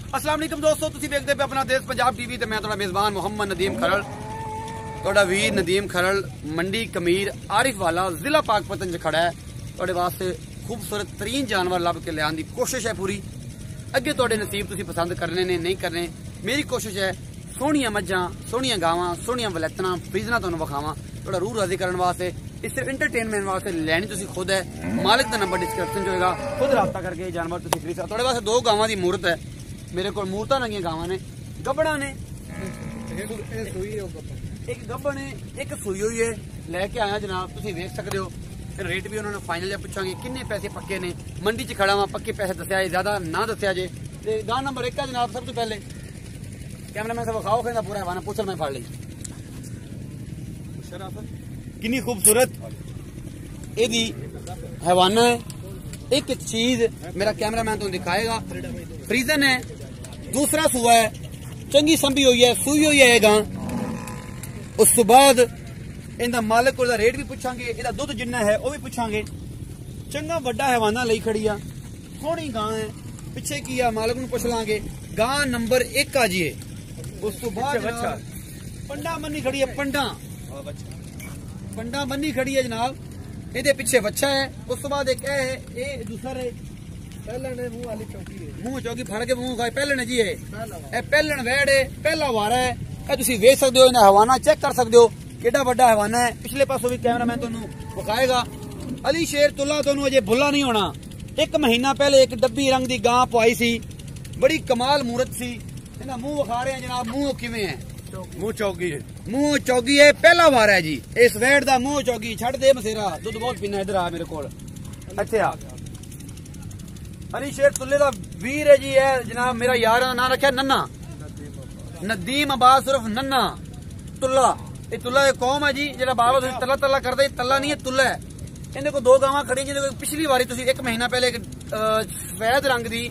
अस्सलाम वालेकुम दोस्तों, तुसीं देखदे पे अपना देश पंजाब टीवी ते मैं तुहाडा मेज़बान मोहम्मद नदीम खरड़, तुहाडा वीर नदीम खरड़ मंडी कमीर आरिफ वाला जिला पाकपतन च खड़ा है। तुहाडे वास्ते खूबसूरत तरीन जानवर लभ के लियान दी कोशिश है पूरी। अगे तुहाडे नसीब तुसीं पसंद करने ने नहीं करने, मेरी कोशिश है सोहणियां मज्जां, सोहणियां गावां, सोहणियां वलैतना फ्रीजना तुहानूं विखावां। तुहाडा रूह राजी करन वास्ते, इस सिर्फ एंटरटेनमेंट वास्ते लैनी तुसीं खुद है। मालिक दा नंबर डिस्क्रिप्शन च होएगा, खुद राबता करके जानवर तुसीं खरीद सकदे। तुहाडे वास्ते दो गावां दी मूरत है, मेरे को मूरतां लगियां गावां ने, गब्बड़ां ने, एक गब्बड़ ने एक सूई हुई है, लैके आया जनाब, तुसीं वेख सकदे हो। फिर रेट भी उन्होंने फाइनल जा पुछांगे किन्ने पैसे पक्के ने। मंडी च खड़ा वा, पक्के पैसे दस्या जे, ज्यादा ना दस्या जे। ते गां नंबर 1 है जनाब, सब तो पहले कैमरामैन से विखाओ कहंदा पूरा हवाना पुछल मैं फड़ ली। कितनी खूबसूरत एदी हवाना है। एक चीज मेरा कैमरामैन तो दिखाएगा, फ्रीजन है, दूसरा सूआ है, चंगी संभी हुई है, सूई हुई है गां। उस तो बाद इनका मालिक को रेट भी पूछांगे, इहदा दुध जिन्ना है वह भी पूछांगे। चंगा वड्डा हवाना लई खड़ी आ, सोहनी गां है, पिछे की आ मालिक नूं पुछ लांगे। गां नंबर 1 आ जी है। उस तो बाद पंडा बन्नी खड़ी है, पंडा बन्नी खड़ी है जनाब, ਇਹਦੇ ਪਿੱਛੇ ਬੱਚਾ है। उस तो बाद एक है, ये दूसरा है, पहलन है, मुंह वाली चौकी है, मुंह चौकी फड़ के मुंह खाए पहलन है जी। ये पहलन वैड़ है, पहला वारा है। ये तुसीं वेख सकदे हो, इन्हां हवाना चेक कर सकदे हो कितना बड़ा हवाना है। पिछले पासों भी कैमरामैन तुहानूं विखाएगा। अली शेर तुला तुहानूं अजे भुल्ला नहीं होना। 1 महीना पहले एक डब्बी रंग दी गां पवाई सी, बड़ी कमाल मूरत सी। इन्हां मुंह विखा रहे हैं जनाब, मुंह किवें है, मुंह चौगी है, मुंह चौगी है, पहला वार है जी। इस वैड़ दा मुंह चौगी छड़ दे मसेरा, दुध बहुत पीना। इधर आ मेरे कोल, अच्छा अली शेर तुल्ले दा वीर है जी। है जनाब, मेरा यार दा नाम रखा नन्ना, नदीम अब्बास उर्फ नन्ना तुल्ला। ये तुल्ला एक कौम है जी, जेड़ा बाबा तला तला करदे, तला नहीं है तुल्ला है। इहदे को 2 गावां खड़ी, जिहदे को पिछली बारी तुसीं 1 महीना पहले एक सफेद रंग दी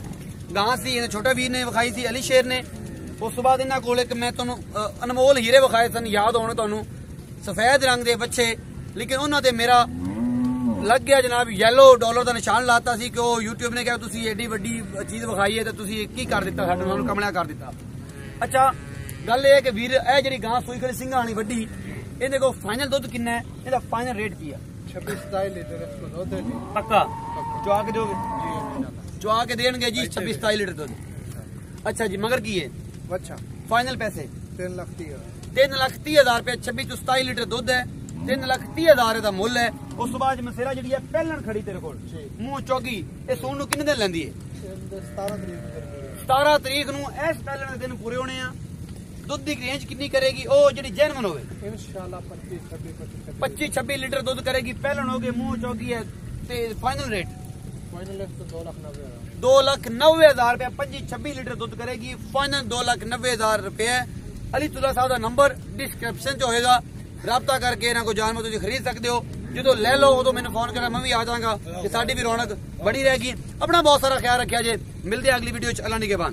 गां सी, इहने छोटा वीर ने विखाई सी, अली शेर ने। उस तो बाद इन्होंने कोल एक मैं तुहानूं अनमोल हीरे विखाए सन, याद होने तुहानूं, सफेद रंग दे बच्चे। लेकिन उन्होंने मेरा लग गया जनाब येलो डॉलर का निशान लाता सी कि यूट्यूब ने कहा तुसीं एडी वड्डी चीज विखाई है तो तुसीं की कर दिता, सानूं कमला कर दिता। अच्छा गल ये है कि वीर ए जिहड़ी गां सूई खड़ी सिंघां वाली वड्डी, इहदे को फाइनल दुध कितना है, इहदा फाइनल रेट की है? 26-27 लीटर पक्का चुआ के दोगे? चुआ के देंगे जी 26-27 लीटर दुध। अच्छा जी, मगर की है अच्छा फाइनल पैसे 3,30,000 रुपया। 26-27 लीटर दुध है, 3,30,000 का मुल है। उस तो बाद मसेरा जी है पहलन खड़ी तेरे को मुंह चौकी, ये सोन नूं किन्ने दिन लैंदी है? 17 तरीक नूं इस पहलन दे दिन पूरे होने आ। दुध की रेंज कितनी करेगी ओ जी जैनवन होवे? इंशाल्लाह 25-26 लीटर दुध करेगी। पहलन होगे, मुंह चौकी है, ते फाइनल रेट 2,90,000 रुपया। 25-26 लीटर दुध करेगी, फाइनल 2,90,000 रुपये। अली तुल्ला साहब का नंबर डिस्क्रिप्शन च होएगा, राबता करके इन्हां को जानवर तुसीं खरीद सकते हो। जो ले लो उदों मैंने फोन करना, मैं भी आ जाऊंगा कि साडी भी रौनक बड़ी रहेगी। अपना बहुत सारा ख्याल रखिया जे, मिलते अगली वीडियो च। अल्लाह निगहबान।